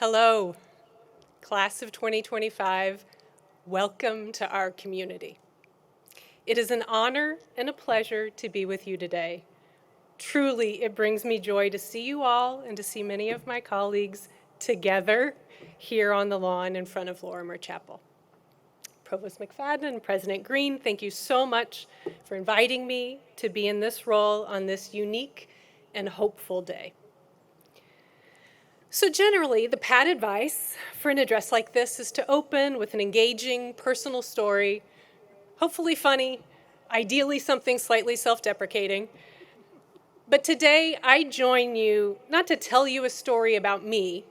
Hello, class of 2025. Welcome to our community. It is an honor and a pleasure to be with you today. Truly, it brings me joy to see you all and to see many of my colleagues together here on the lawn in front of Lorimer Chapel. Provost McFadden and President Green, thank you so much for inviting me to be in this role on this unique and hopeful day. So generally, the pat advice for an address like this is to open with an engaging personal story, hopefully funny, ideally something slightly self-deprecating. But today, I join you not to tell you a story about me,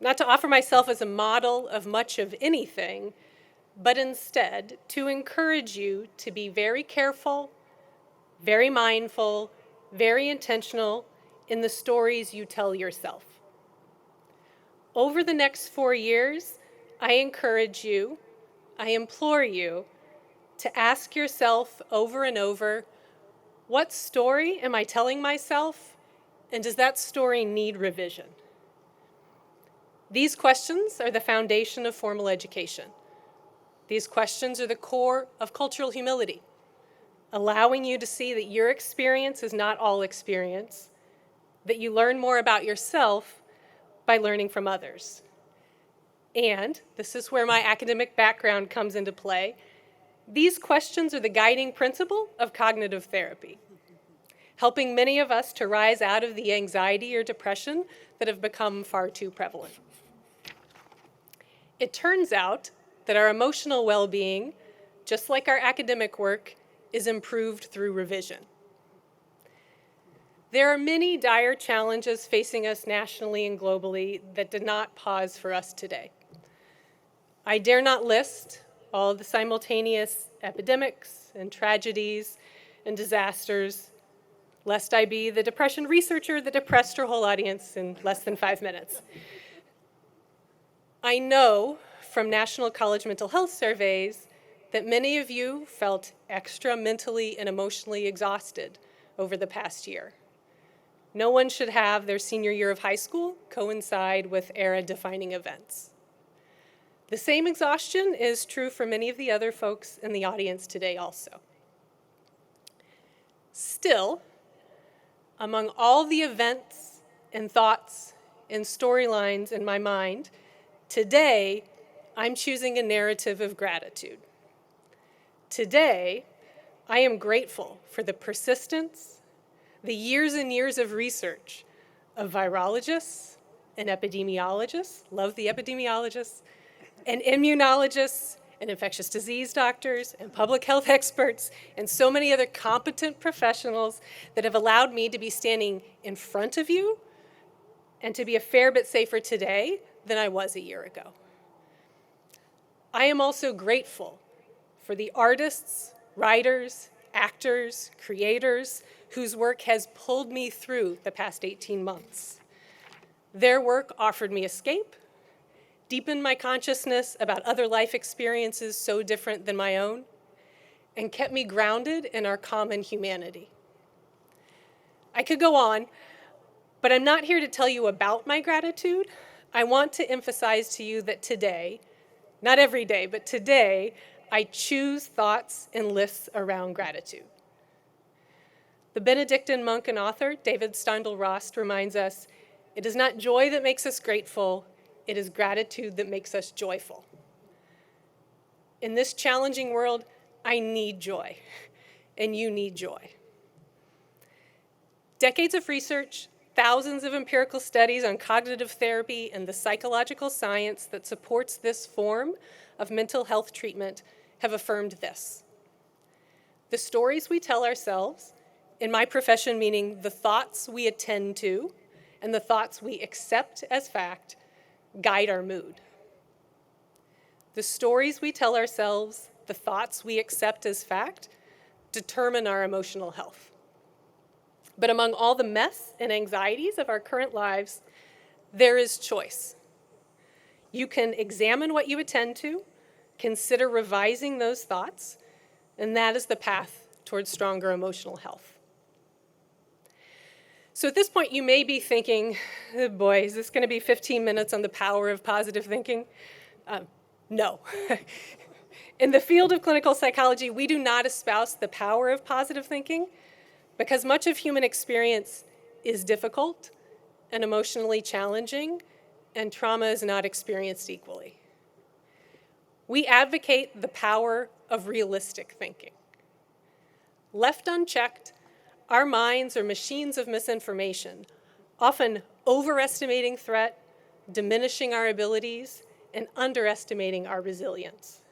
not to offer myself as a model of much of anything, but instead to encourage you to be very careful, very mindful, very intentional in the stories you tell yourself. Over the next 4 years, I encourage you, I implore you to ask yourself over and over, what story am I telling myself, and does that story need revision? These questions are the foundation of formal education. These questions are the core of cultural humility, allowing you to see that your experience is not all experience, that you learn more about yourself by learning from others. And this is where my academic background comes into play. These questions are the guiding principle of cognitive therapy, helping many of us to rise out of the anxiety or depression that have become far too prevalent. It turns out that our emotional well-being, just like our academic work, is improved through revision. There are many dire challenges facing us nationally and globally that did not pause for us today. I dare not list all the simultaneous epidemics and tragedies and disasters, lest I be the depression researcher that depressed her whole audience in less than 5 minutes. I know from National College mental health surveys that many of you felt extra mentally and emotionally exhausted over the past year. No one should have their senior year of high school coincide with era-defining events. The same exhaustion is true for many of the other folks in the audience today also. Still, among all the events and thoughts and storylines in my mind, today I'm choosing a narrative of gratitude. Today, I am grateful for the persistence, the years and years of research of virologists and epidemiologists, love the epidemiologists, and immunologists and infectious disease doctors and public health experts and so many other competent professionals that have allowed me to be standing in front of you and to be a fair bit safer today than I was a year ago. I am also grateful for the artists, writers, actors, creators, whose work has pulled me through the past 18 months. Their work offered me escape, deepened my consciousness about other life experiences so different than my own, and kept me grounded in our common humanity. I could go on, but I'm not here to tell you about my gratitude. I want to emphasize to you that today, not every day, but today, I choose thoughts and lists around gratitude. The Benedictine monk and author, David Steindl-Rast, reminds us, it is not joy that makes us grateful, it is gratitude that makes us joyful. In this challenging world, I need joy, and you need joy. Decades of research, thousands of empirical studies on cognitive therapy and the psychological science that supports this form of mental health treatment have affirmed this. The stories we tell ourselves, in my profession meaning the thoughts we attend to and the thoughts we accept as fact, guide our mood. The stories we tell ourselves, the thoughts we accept as fact, determine our emotional health. But among all the mess and anxieties of our current lives, there is choice. You can examine what you attend to, consider revising those thoughts, and that is the path towards stronger emotional health. So at this point, you may be thinking, oh boy, is this going to be 15 minutes on the power of positive thinking? No. In the field of clinical psychology, we do not espouse the power of positive thinking because much of human experience is difficult and emotionally challenging, and trauma is not experienced equally. We advocate the power of realistic thinking. Left unchecked, our minds are machines of misinformation, often overestimating threat, diminishing our abilities, and underestimating our resilience.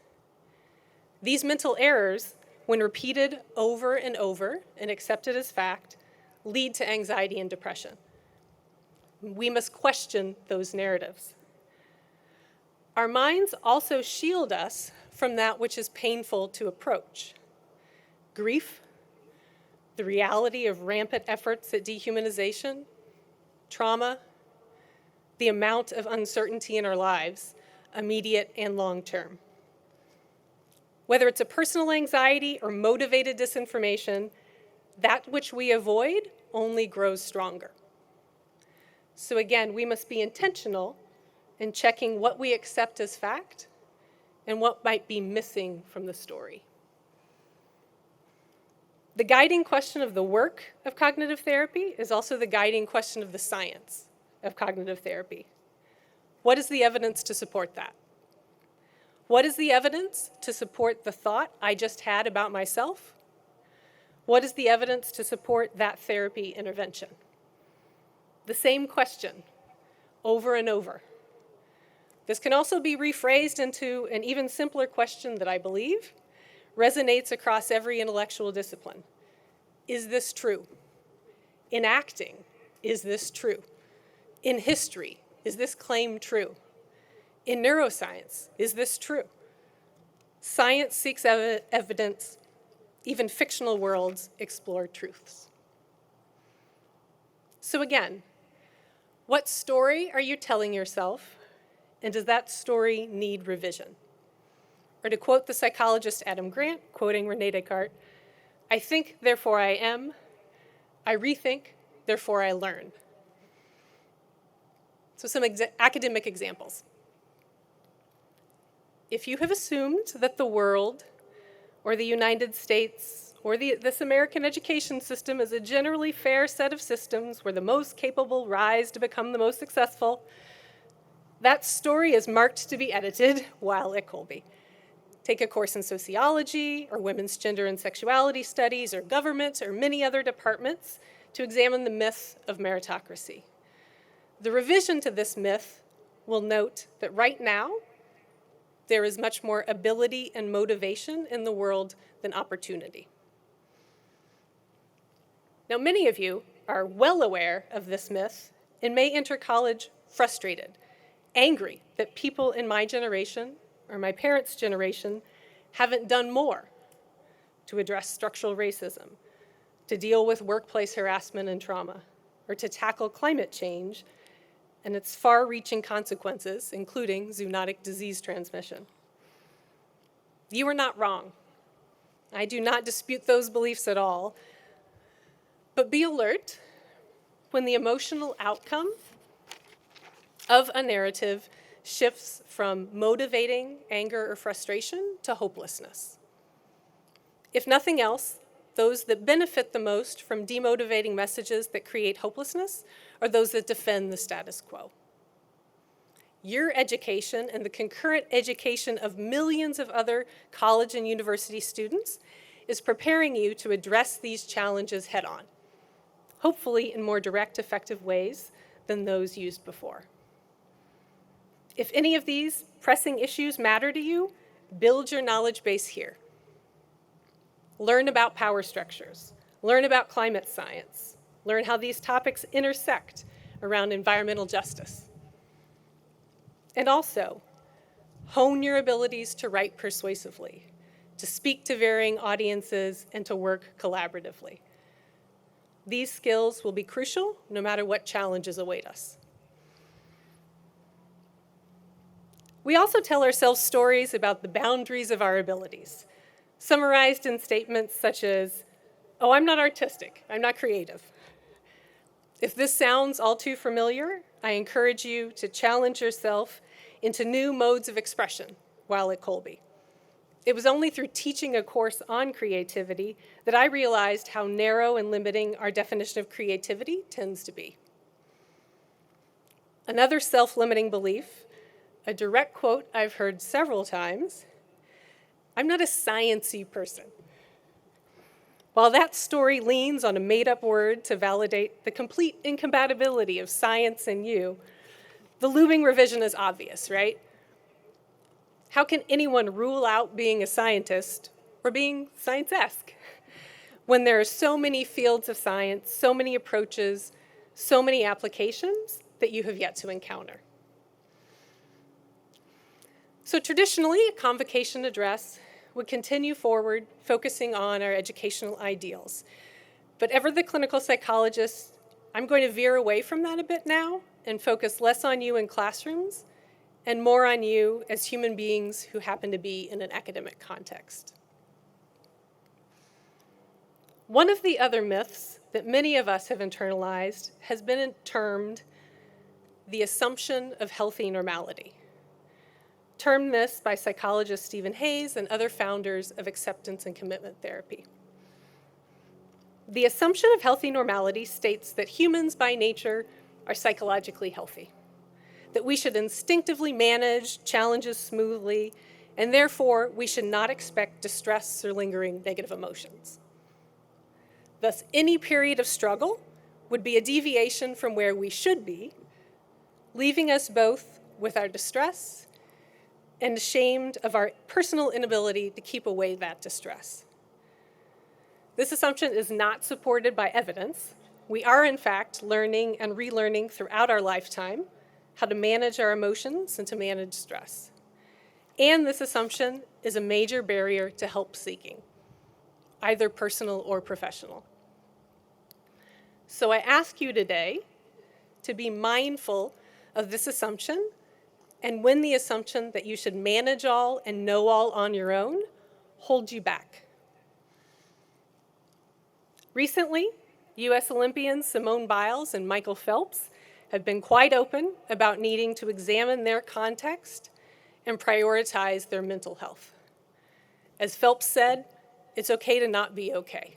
These mental errors, when repeated over and over and accepted as fact, lead to anxiety and depression. We must question those narratives. Our minds also shield us from that which is painful to approach. Grief, the reality of rampant efforts at dehumanization, trauma, the amount of uncertainty in our lives, immediate and long-term. Whether it's a personal anxiety or motivated disinformation, that which we avoid only grows stronger. So again, we must be intentional in checking what we accept as fact and what might be missing from the story. The guiding question of the work of cognitive therapy is also the guiding question of the science of cognitive therapy. What is the evidence to support that? What is the evidence to support the thought I just had about myself? What is the evidence to support that therapy intervention? The same question, over and over. This can also be rephrased into an even simpler question that I believe resonates across every intellectual discipline. Is this true? In acting, is this true? In history, is this claim true? In neuroscience, is this true? Science seeks evidence, even fictional worlds explore truths. So again, what story are you telling yourself, and does that story need revision? Or to quote the psychologist Adam Grant, quoting René Descartes, I think, therefore I am. I rethink, therefore I learn. So some academic examples. If you have assumed that the world, or the United States, or this American education system is a generally fair set of systems where the most capable rise to become the most successful, that story is marked to be edited while at Colby. Take a course in sociology, or women's gender and sexuality studies, or government, or many other departments to examine the myth of meritocracy. The revision to this myth will note that right now, there is much more ability and motivation in the world than opportunity. Now, many of you are well aware of this myth and may enter college frustrated, angry that people in my generation or my parents' generation haven't done more to address structural racism, to deal with workplace harassment and trauma, or to tackle climate change and its far-reaching consequences, including zoonotic disease transmission. You are not wrong. I do not dispute those beliefs at all, but be alert when the emotional outcome of a narrative shifts from motivating anger or frustration to hopelessness. If nothing else, those that benefit the most from demotivating messages that create hopelessness are those that defend the status quo. Your education and the concurrent education of millions of other college and university students is preparing you to address these challenges head-on, hopefully in more direct, effective ways than those used before. If any of these pressing issues matter to you, build your knowledge base here. Learn about power structures. Learn about climate science. Learn how these topics intersect around environmental justice. And also, hone your abilities to write persuasively, to speak to varying audiences, and to work collaboratively. These skills will be crucial no matter what challenges await us. We also tell ourselves stories about the boundaries of our abilities, summarized in statements such as, oh, I'm not artistic, I'm not creative. If this sounds all too familiar, I encourage you to challenge yourself into new modes of expression while at Colby. It was only through teaching a course on creativity that I realized how narrow and limiting our definition of creativity tends to be. Another self-limiting belief, a direct quote I've heard several times, I'm not a sciencey person. While that story leans on a made-up word to validate the complete incompatibility of science and you, the looming revision is obvious, right? How can anyone rule out being a scientist or being science-esque when there are so many fields of science, so many approaches, so many applications that you have yet to encounter? So traditionally, a convocation address would continue forward, focusing on our educational ideals. But ever the clinical psychologist, I'm going to veer away from that a bit now and focus less on you in classrooms and more on you as human beings who happen to be in an academic context. One of the other myths that many of us have internalized has been termed the assumption of healthy normality. Termed this by psychologist Stephen Hayes and other founders of acceptance and commitment therapy. The assumption of healthy normality states that humans by nature are psychologically healthy, that we should instinctively manage challenges smoothly, and therefore we should not expect distress or lingering negative emotions. Thus, any period of struggle would be a deviation from where we should be, leaving us both with our distress and ashamed of our personal inability to keep away that distress. This assumption is not supported by evidence. We are, in fact, learning and relearning throughout our lifetime how to manage our emotions and to manage stress. And this assumption is a major barrier to help seeking, either personal or professional. So I ask you today to be mindful of this assumption, and when the assumption that you should manage all and know all on your own holds you back. Recently, U.S. Olympians Simone Biles and Michael Phelps have been quite open about needing to examine their context and prioritize their mental health. As Phelps said, it's okay to not be okay.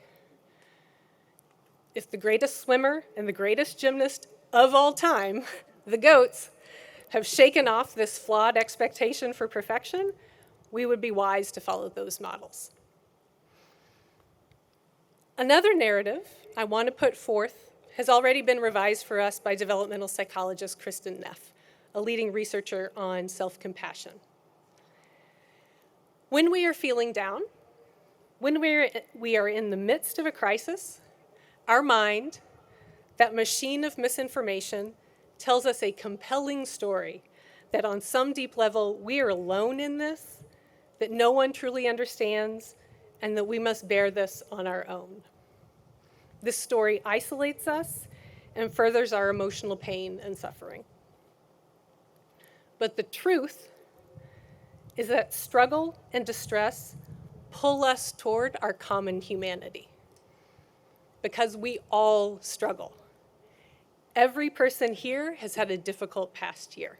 If the greatest swimmer and the greatest gymnast of all time, the GOATs, have shaken off this flawed expectation for perfection, we would be wise to follow those models. Another narrative I want to put forth has already been revised for us by developmental psychologist Kristen Neff, a leading researcher on self-compassion. When we are feeling down, when we are in the midst of a crisis, our mind, that machine of misinformation, tells us a compelling story that on some deep level we are alone in this, that no one truly understands, and that we must bear this on our own. This story isolates us and furthers our emotional pain and suffering. But the truth is that struggle and distress pull us toward our common humanity, because we all struggle. Every person here has had a difficult past year.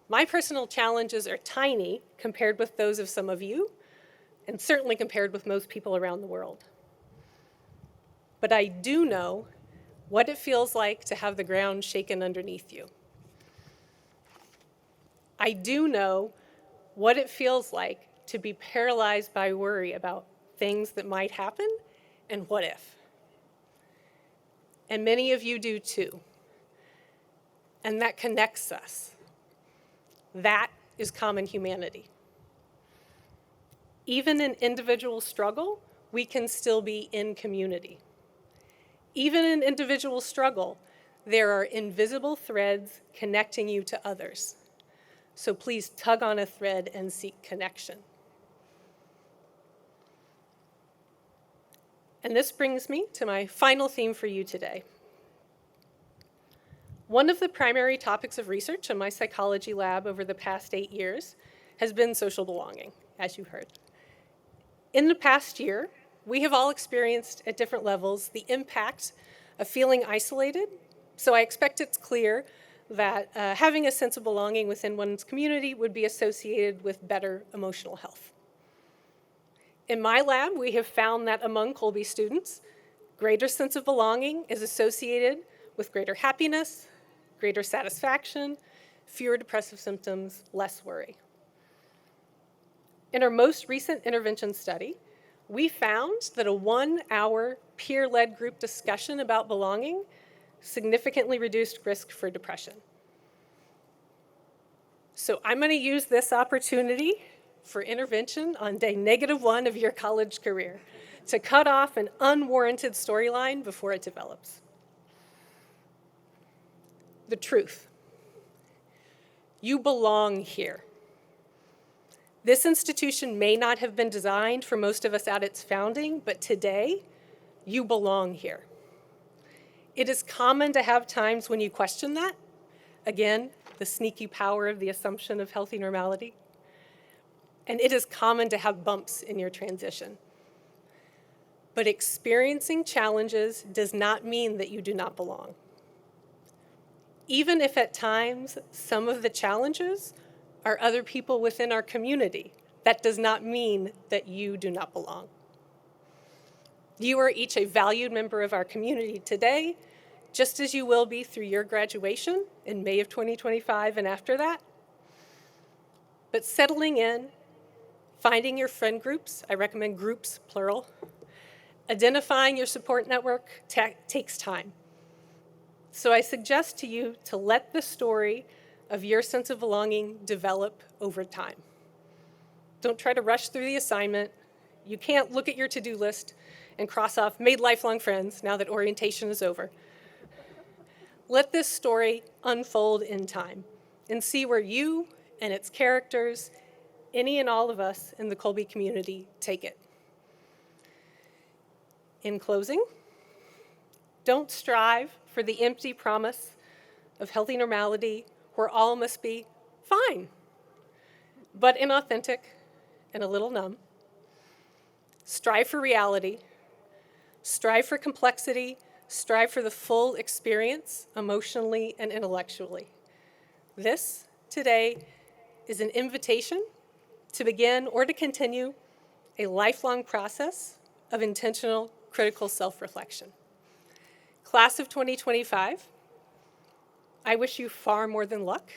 My personal challenges are tiny compared with those of some of you, and certainly compared with most people around the world. But I do know what it feels like to have the ground shaken underneath you. I do know what it feels like to be paralyzed by worry about things that might happen and what if. And many of you do too. And that connects us. That is common humanity. Even in individual struggle, we can still be in community. Even in individual struggle, there are invisible threads connecting you to others. So please tug on a thread and seek connection. And this brings me to my final theme for you today. One of the primary topics of research in my psychology lab over the past 8 years has been social belonging, as you heard. In the past year, we have all experienced at different levels the impact of feeling isolated, so I expect it's clear that having a sense of belonging within one's community would be associated with better emotional health. In my lab, we have found that among Colby students, greater sense of belonging is associated with greater happiness, greater satisfaction, fewer depressive symptoms, less worry. In our most recent intervention study, we found that a 1-hour peer-led group discussion about belonging significantly reduced risk for depression. So I'm going to use this opportunity for intervention on day -1 of your college career to cut off an unwarranted storyline before it develops. The truth. You belong here. This institution may not have been designed for most of us at its founding, but today, you belong here. It is common to have times when you question that. Again, the sneaky power of the assumption of healthy normality. And it is common to have bumps in your transition. But experiencing challenges does not mean that you do not belong. Even if at times some of the challenges are other people within our community, that does not mean that you do not belong. You are each a valued member of our community today, just as you will be through your graduation in May of 2025 and after that. But settling in, finding your friend groups, I recommend groups, plural, identifying your support network takes time. So I suggest to you to let the story of your sense of belonging develop over time. Don't try to rush through the assignment. You can't look at your to-do list and cross off made lifelong friends now that orientation is over. Let this story unfold in time and see where you and its characters, any and all of us in the Colby community, take it. In closing, don't strive for the empty promise of healthy normality where all must be fine, but inauthentic and a little numb. Strive for reality, strive for complexity, strive for the full experience emotionally and intellectually. This, today, is an invitation to begin or to continue a lifelong process of intentional critical self-reflection. Class of 2025, I wish you far more than luck.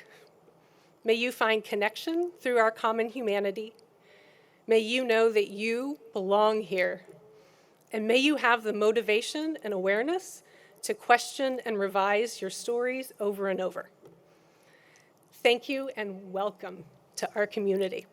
May you find connection through our common humanity. May you know that you belong here. And may you have the motivation and awareness to question and revise your stories over and over. Thank you and welcome to our community.